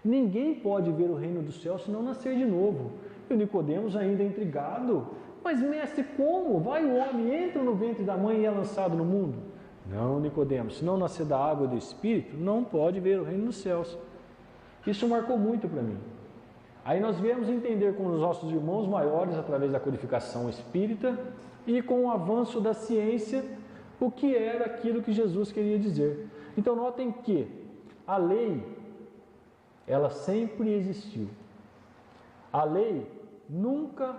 ninguém pode ver o reino do céu se não nascer de novo. E o Nicodemos ainda intrigado, mas mestre, como? Vai o homem, entra no ventre da mãe e é lançado no mundo? Não, Nicodemos, se não nascer da água e do Espírito, não pode ver o reino dos céus. Isso marcou muito para mim. Aí nós viemos entender com os nossos irmãos maiores, através da codificação espírita, e com o avanço da ciência, o que era aquilo que Jesus queria dizer. Então notem que a lei, ela sempre existiu. A lei nunca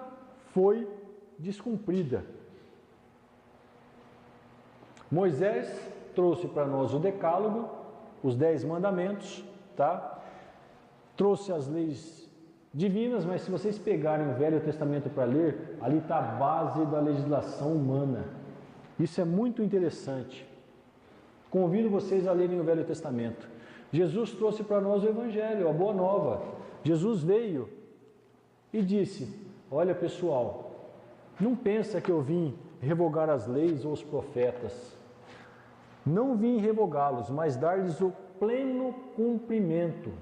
foi descumprida. Moisés trouxe para nós o decálogo, os 10 mandamentos, tá? Trouxe as leis divinas, mas se vocês pegarem o Velho Testamento para ler, ali está a base da legislação humana. Isso é muito interessante. Convido vocês a lerem o Velho Testamento. Jesus trouxe para nós o Evangelho, a Boa Nova. Jesus veio e disse, olha pessoal, não pensa que eu vim revogar as leis ou os profetas. Não vim revogá-los, mas dar-lhes o pleno cumprimento.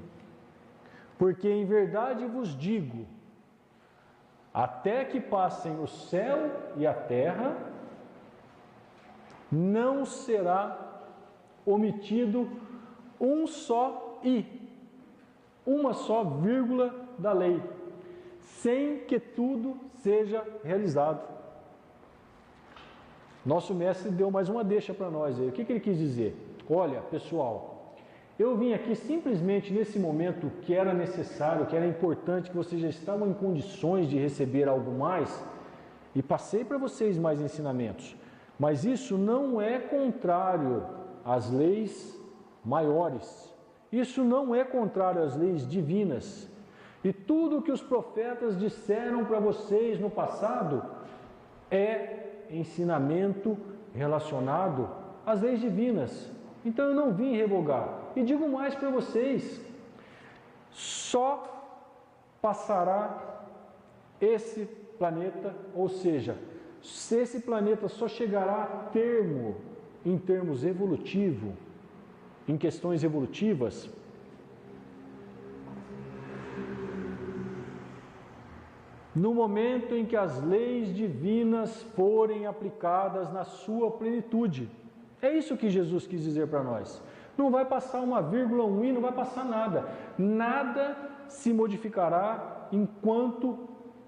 Porque em verdade vos digo, até que passem o céu e a terra, não será omitido um só i, uma só vírgula da lei, sem que tudo seja realizado. Nosso mestre deu mais uma deixa para nós aí. O que ele quis dizer? Olha, pessoal, eu vim aqui simplesmente nesse momento que era necessário, que era importante, que vocês já estavam em condições de receber algo mais, e passei para vocês mais ensinamentos. Mas isso não é contrário às leis maiores. Isso não é contrário às leis divinas. E tudo que os profetas disseram para vocês no passado é ensinamento relacionado às leis divinas. Então eu não vim revogar. E digo mais para vocês, só passará esse planeta, ou seja, se esse planeta só chegará a termo em termos evolutivo, em questões evolutivas, no momento em que as leis divinas forem aplicadas na sua plenitude. É isso que Jesus quis dizer para nós. Não vai passar uma vírgula, um i, não vai passar nada. Nada se modificará enquanto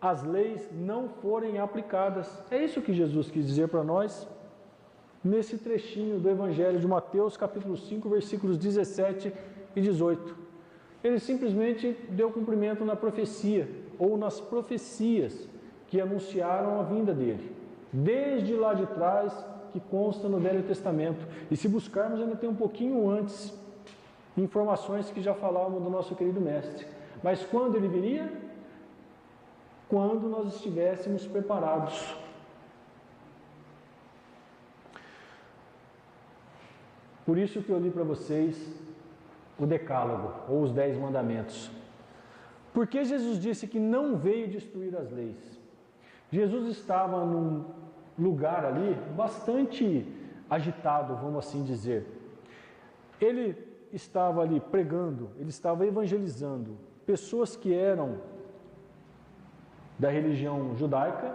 as leis não forem aplicadas. É isso que Jesus quis dizer para nós nesse trechinho do Evangelho de Mateus, capítulo 5, versículos 17 e 18. Ele simplesmente deu cumprimento na profecia, ou nas profecias que anunciaram a vinda dele, desde lá de trás, que consta no Velho Testamento. E se buscarmos, ainda tem um pouquinho antes, informações que já falavam do nosso querido mestre. Mas quando ele viria? Quando nós estivéssemos preparados. Por isso que eu li para vocês o Decálogo, ou os 10 Mandamentos. Porque Jesus disse que não veio destruir as leis. Jesus estava num lugar ali bastante agitado, vamos assim dizer. Ele estava ali pregando, ele estava evangelizando pessoas que eram da religião judaica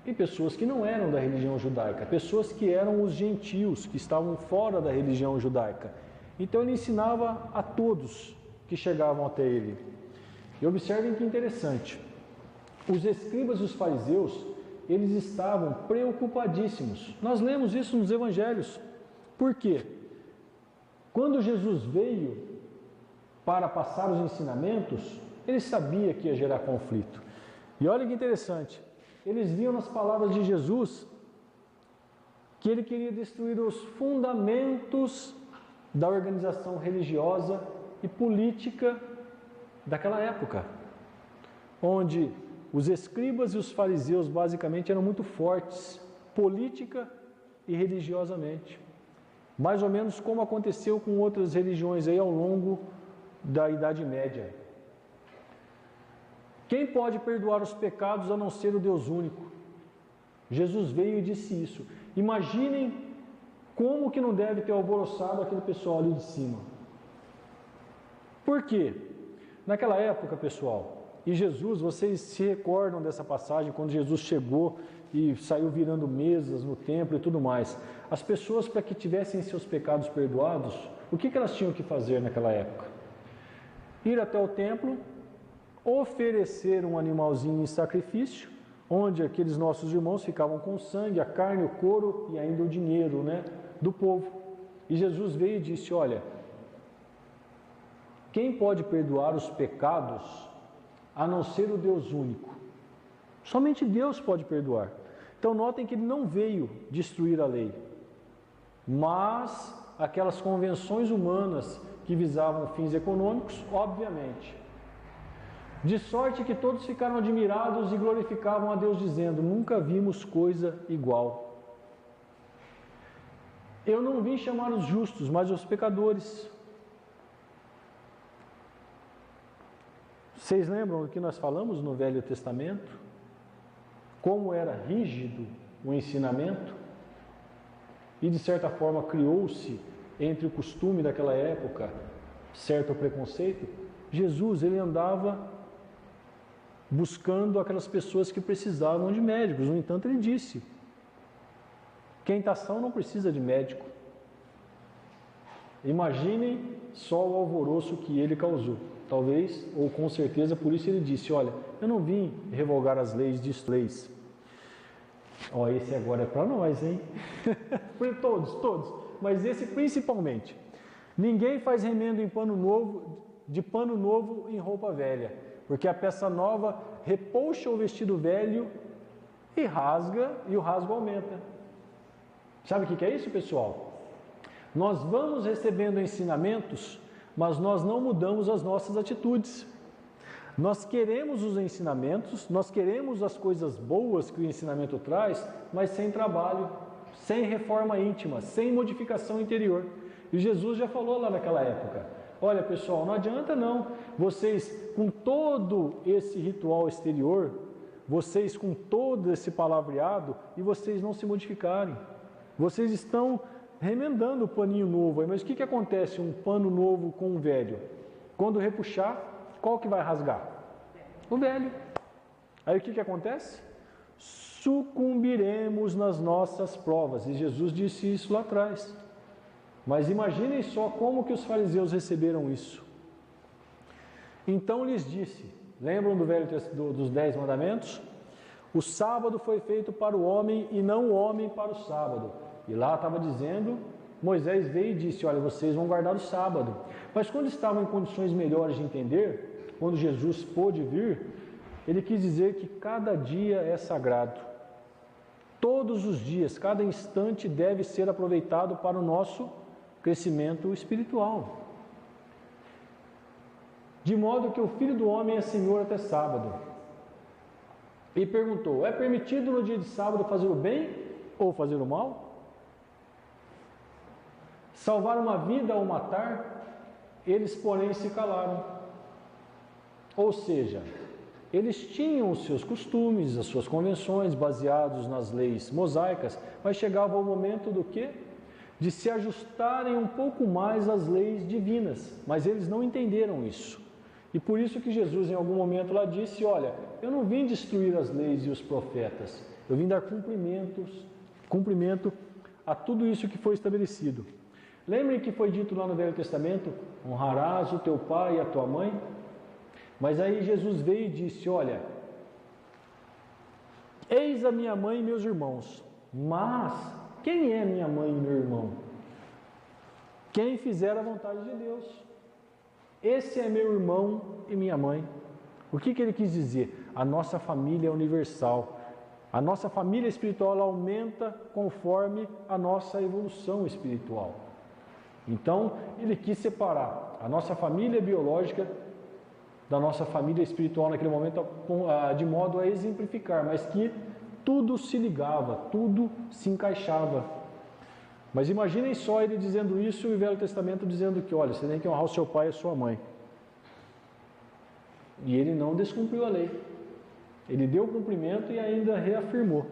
e pessoas que não eram da religião judaica, pessoas que eram os gentios, que estavam fora da religião judaica. Então ele ensinava a todos que chegavam até ele. E observem que interessante, os escribas e os fariseus, eles estavam preocupadíssimos. Nós lemos isso nos evangelhos. Por quê? Quando Jesus veio para passar os ensinamentos, ele sabia que ia gerar conflito. E olha que interessante, eles viam nas palavras de Jesus que ele queria destruir os fundamentos da organização religiosa e política daquela época, onde os escribas e os fariseus basicamente eram muito fortes, política e religiosamente. Mais ou menos como aconteceu com outras religiões aí ao longo da Idade Média. Quem pode perdoar os pecados a não ser o Deus único? Jesus veio e disse isso. Imaginem como que não deve ter alvoroçado aquele pessoal ali de cima. Por quê? Naquela época, pessoal, e Jesus, vocês se recordam dessa passagem, quando Jesus chegou e saiu virando mesas no templo e tudo mais. As pessoas, para que tivessem seus pecados perdoados, o que elas tinham que fazer naquela época? Ir até o templo, oferecer um animalzinho em sacrifício, onde aqueles nossos irmãos ficavam com o sangue, a carne, o couro e ainda o dinheiro, do povo. E Jesus veio e disse, olha, quem pode perdoar os pecados a não ser o Deus único? Somente Deus pode perdoar. Então notem que ele não veio destruir a lei, mas aquelas convenções humanas que visavam fins econômicos, obviamente. De sorte que todos ficaram admirados e glorificavam a Deus, dizendo, nunca vimos coisa igual. Eu não vim chamar os justos, mas os pecadores. Vocês lembram do que nós falamos no Velho Testamento? Como era rígido o ensinamento? E de certa forma criou-se entre o costume daquela época certo preconceito. Jesus, ele andava buscando aquelas pessoas que precisavam de médicos. No entanto, ele disse, quem está são não precisa de médico. Imaginem só o alvoroço que ele causou. Talvez, ou com certeza, por isso ele disse, olha, eu não vim revogar as leis de leis. Ó, esse agora é para nós, hein? todos, mas esse principalmente. Ninguém faz remendo em pano novo, de pano novo em roupa velha, porque a peça nova repuxa o vestido velho e rasga, e o rasgo aumenta. Sabe o que é isso, pessoal? Nós vamos recebendo ensinamentos, mas nós não mudamos as nossas atitudes. Nós queremos os ensinamentos, nós queremos as coisas boas que o ensinamento traz, mas sem trabalho, sem reforma íntima, sem modificação interior. E Jesus já falou lá naquela época, olha pessoal, não adianta não, vocês com todo esse ritual exterior, vocês com todo esse palavreado, e vocês não se modificarem. Vocês estão remendando o paninho novo, mas o que acontece um pano novo com um velho? Quando repuxar, qual que vai rasgar? O velho. Aí o que acontece? Sucumbiremos nas nossas provas. E Jesus disse isso lá atrás. Mas imaginem só como que os fariseus receberam isso. Então lhes disse, lembram dos 10 mandamentos? O sábado foi feito para o homem e não o homem para o sábado. E lá estava dizendo, Moisés veio e disse, olha, vocês vão guardar o sábado. Mas quando estavam em condições melhores de entender, quando Jesus pôde vir, ele quis dizer que cada dia é sagrado. Todos os dias, cada instante deve ser aproveitado para o nosso crescimento espiritual. De modo que o Filho do Homem é Senhor até sábado. E perguntou, é permitido no dia de sábado fazer o bem ou fazer o mal? Salvar uma vida ou matar? Eles, porém, se calaram. Ou seja, eles tinham os seus costumes, as suas convenções, baseados nas leis mosaicas, mas chegava o momento do quê? De se ajustarem um pouco mais às leis divinas, mas eles não entenderam isso. E por isso que Jesus, em algum momento, lá disse, olha, eu não vim destruir as leis e os profetas, eu vim dar cumprimento a tudo isso que foi estabelecido. Lembrem que foi dito lá no Velho Testamento, honrarás o teu pai e a tua mãe? Mas aí Jesus veio e disse, olha, eis a minha mãe e meus irmãos, mas quem é minha mãe e meu irmão? Quem fizer a vontade de Deus. Esse é meu irmão e minha mãe. O que ele quis dizer? A nossa família é universal. A nossa família espiritual ela aumenta conforme a nossa evolução espiritual. Então, ele quis separar a nossa família biológica da nossa família espiritual naquele momento, de modo a exemplificar, mas que tudo se ligava, tudo se encaixava. Mas imaginem só ele dizendo isso e o Velho Testamento dizendo que, olha, você tem que honrar o seu pai e a sua mãe. E ele não descumpriu a lei. Ele deu cumprimento e ainda reafirmou.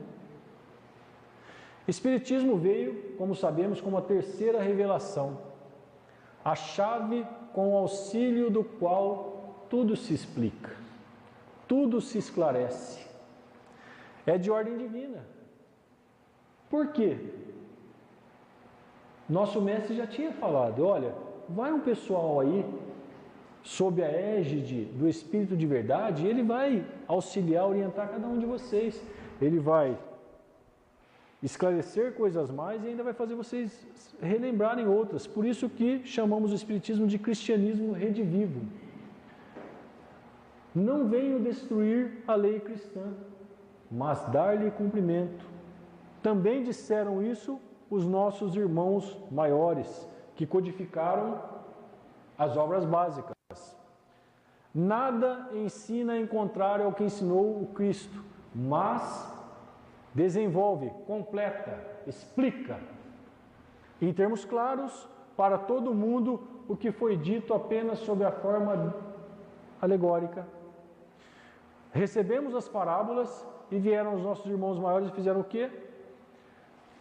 Espiritismo veio, como sabemos, como a terceira revelação. A chave com o auxílio do qual tudo se explica, tudo se esclarece. É de ordem divina. Por quê? Nosso mestre já tinha falado, olha, vai um pessoal aí, sob a égide do Espírito de Verdade, e ele vai auxiliar, orientar cada um de vocês. Ele vai esclarecer coisas mais e ainda vai fazer vocês relembrarem outras. Por isso que chamamos o Espiritismo de cristianismo redivivo. Não venho destruir a lei cristã, mas dar-lhe cumprimento. Também disseram isso os nossos irmãos maiores, que codificaram as obras básicas. Nada ensina em contrário ao que ensinou o Cristo, mas desenvolve, completa, explica, em termos claros, para todo mundo, o que foi dito apenas sob a forma alegórica. Recebemos as parábolas e vieram os nossos irmãos maiores e fizeram o quê?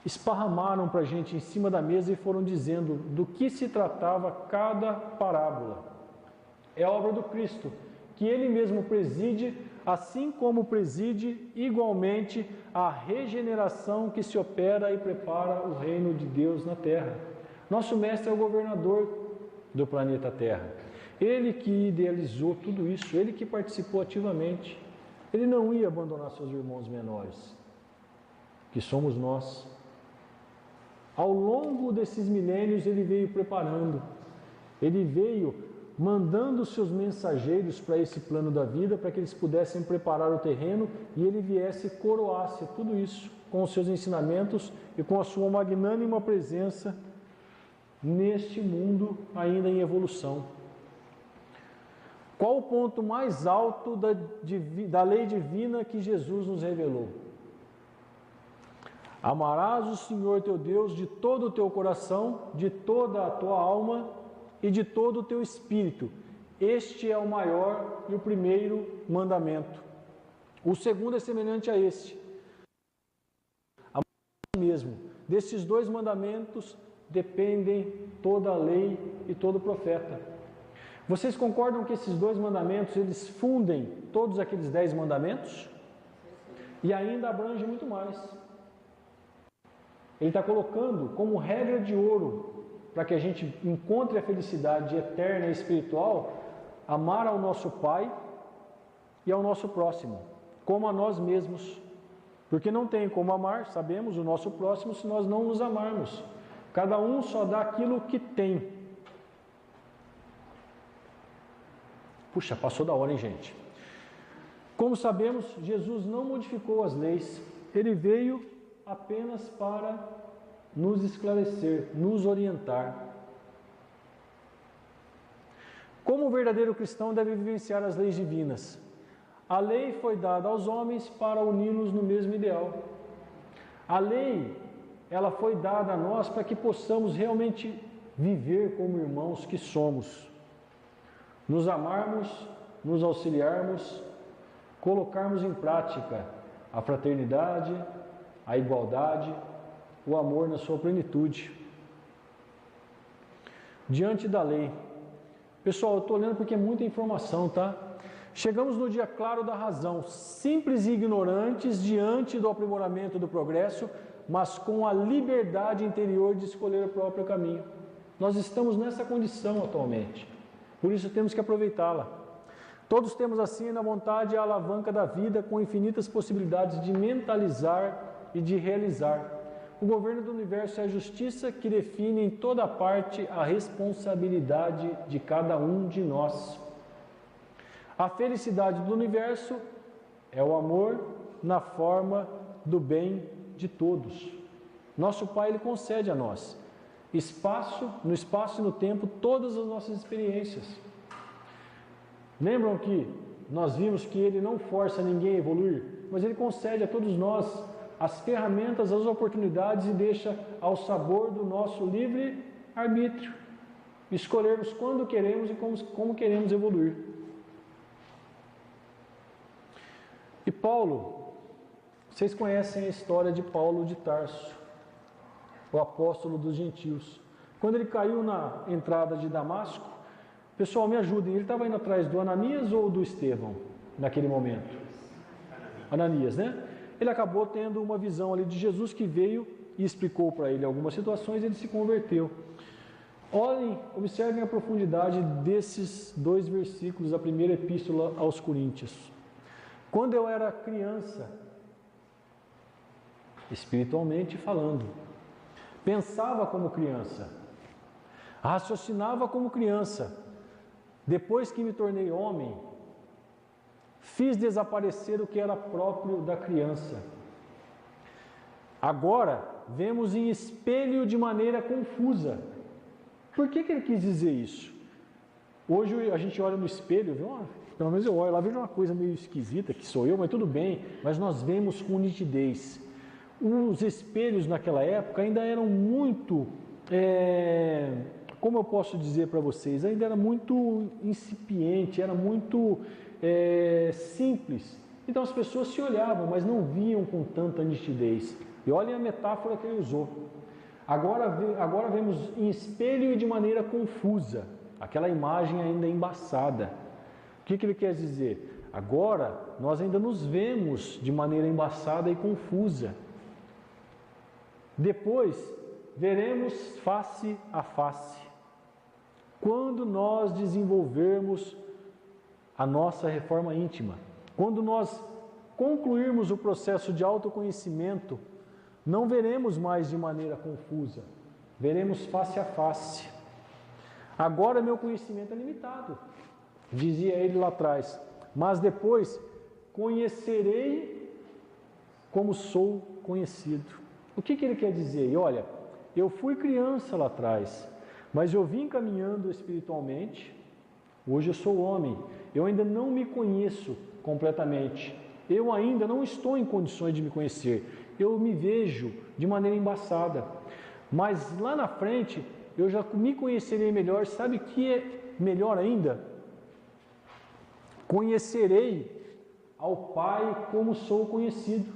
Esparramaram para a gente em cima da mesa e foram dizendo do que se tratava cada parábola. É obra do Cristo, que Ele mesmo preside, assim como preside igualmente a regeneração que se opera e prepara o reino de Deus na Terra. Nosso Mestre é o governador do planeta Terra. Ele que idealizou tudo isso, Ele que participou ativamente. Ele não ia abandonar seus irmãos menores, que somos nós. Ao longo desses milênios ele veio preparando, ele veio mandando seus mensageiros para esse plano da vida, para que eles pudessem preparar o terreno e ele viesse e coroasse tudo isso com os seus ensinamentos e com a sua magnânima presença neste mundo ainda em evolução. Qual o ponto mais alto da lei divina que Jesus nos revelou? Amarás o Senhor teu Deus de todo o teu coração, de toda a tua alma e de todo o teu espírito. Este é o maior e o primeiro mandamento. O segundo é semelhante a este. Amar a ti mesmo. Desses dois mandamentos dependem toda a lei e todo o profeta. Vocês concordam que esses dois mandamentos, eles fundem todos aqueles 10 mandamentos? E ainda abrange muito mais. Ele está colocando como regra de ouro, para que a gente encontre a felicidade eterna e espiritual, amar ao nosso Pai e ao nosso próximo, como a nós mesmos. Porque não tem como amar, sabemos, o nosso próximo se nós não nos amarmos. Cada um só dá aquilo que tem. Puxa, passou da hora, hein, gente? Como sabemos, Jesus não modificou as leis. Ele veio apenas para nos esclarecer, nos orientar. Como o verdadeiro cristão deve vivenciar as leis divinas? A lei foi dada aos homens para uni-los no mesmo ideal. A lei, ela foi dada a nós para que possamos realmente viver como irmãos que somos. Nos amarmos, nos auxiliarmos, colocarmos em prática a fraternidade, a igualdade, o amor na sua plenitude. Diante da lei. Pessoal, eu estou lendo porque é muita informação, tá? Chegamos no dia claro da razão, simples e ignorantes diante do aprimoramento do progresso, mas com a liberdade interior de escolher o próprio caminho. Nós estamos nessa condição atualmente, por isso temos que aproveitá-la. Todos temos assim na vontade a alavanca da vida com infinitas possibilidades de mentalizar e de realizar. O governo do universo é a justiça que define em toda parte a responsabilidade de cada um de nós. A felicidade do universo é o amor na forma do bem de todos. Nosso Pai, Ele concede a nós no espaço e no tempo todas as nossas experiências. Lembram que nós vimos que Ele não força ninguém a evoluir, mas Ele concede a todos nós as ferramentas, as oportunidades e deixa ao sabor do nosso livre arbítrio escolhermos quando queremos e como queremos evoluir. E Paulo, vocês conhecem a história de Paulo de Tarso, o apóstolo dos gentios. Quando ele caiu na entrada de Damasco, pessoal, me ajudem, ele estava indo atrás do Ananias ou do Estevão naquele momento? Ananias, né? Ele acabou tendo uma visão ali de Jesus que veio e explicou para ele algumas situações e ele se converteu. Olhem, observem a profundidade desses 2 versículos da primeira epístola aos Coríntios. Quando eu era criança, espiritualmente falando, pensava como criança, raciocinava como criança. Depois que me tornei homem, fiz desaparecer o que era próprio da criança. Agora, vemos em espelho de maneira confusa. Por que ele quis dizer isso? Hoje a gente olha no espelho, pelo menos eu olho lá, vejo uma coisa meio esquisita, que sou eu, mas tudo bem, mas nós vemos com nitidez. Os espelhos naquela época ainda eram muito, como eu posso dizer para vocês, ainda era muito incipiente, era muito simples. Então as pessoas se olhavam, mas não viam com tanta nitidez. E olhem a metáfora que ele usou. Agora vemos em espelho e de maneira confusa, aquela imagem ainda embaçada. O que ele quer dizer? Agora nós ainda nos vemos de maneira embaçada e confusa. Depois veremos face a face. Quando nós desenvolvermos a nossa reforma íntima, quando nós concluirmos o processo de autoconhecimento, não veremos mais de maneira confusa, veremos face a face. Agora meu conhecimento é limitado, dizia ele lá atrás, mas depois conhecerei como sou conhecido. O que ele quer dizer? E olha, eu fui criança lá atrás, mas eu vim caminhando espiritualmente, hoje eu sou homem, eu ainda não me conheço completamente, eu ainda não estou em condições de me conhecer, eu me vejo de maneira embaçada, mas lá na frente eu já me conhecerei melhor. Sabe o que é melhor ainda? Conhecerei ao Pai como sou conhecido.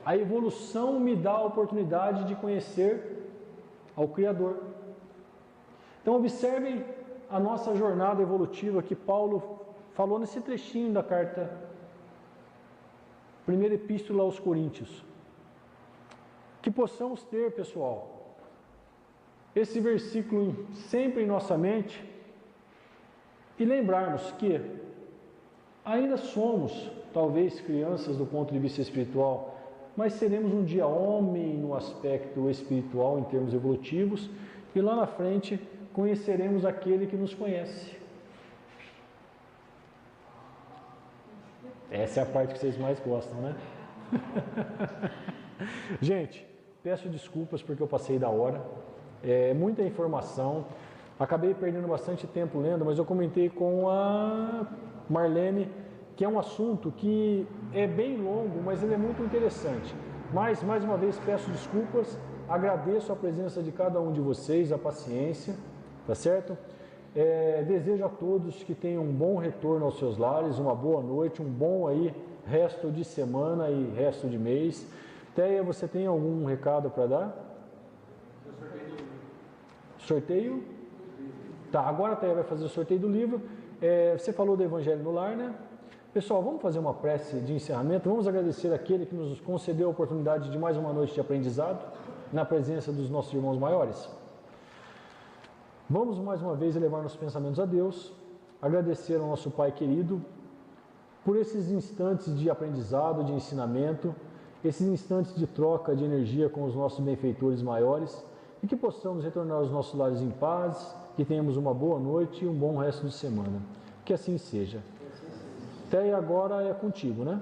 A evolução me dá a oportunidade de conhecer ao Criador. Então observem a nossa jornada evolutiva que Paulo falou nesse trechinho da carta Primeira Epístola aos Coríntios. Que possamos ter, pessoal, esse versículo sempre em nossa mente e lembrarmos que ainda somos, talvez, crianças do ponto de vista espiritual, mas seremos um dia homem no aspecto espiritual, em termos evolutivos, e lá na frente conheceremos aquele que nos conhece. Essa é a parte que vocês mais gostam, né? Gente, peço desculpas porque eu passei da hora, muita informação, acabei perdendo bastante tempo lendo, mas eu comentei com a Marlene que é um assunto que é bem longo, mas ele é muito interessante. Mas, mais uma vez, peço desculpas, agradeço a presença de cada um de vocês, a paciência, tá certo? Desejo a todos que tenham um bom retorno aos seus lares, uma boa noite, um bom aí resto de semana e resto de mês. Teia, você tem algum recado para dar? Sorteio? Tá, agora a Teia vai fazer o sorteio do livro. Você falou do Evangelho no Lar, né? Pessoal, vamos fazer uma prece de encerramento. Vamos agradecer aquele que nos concedeu a oportunidade de mais uma noite de aprendizado, na presença dos nossos irmãos maiores. Vamos mais uma vez elevar nossos pensamentos a Deus, agradecer ao nosso Pai querido por esses instantes de aprendizado, de ensinamento, esses instantes de troca de energia com os nossos benfeitores maiores, e que possamos retornar aos nossos lares em paz, que tenhamos uma boa noite e um bom resto de semana. Que assim seja. Até agora é contigo, né?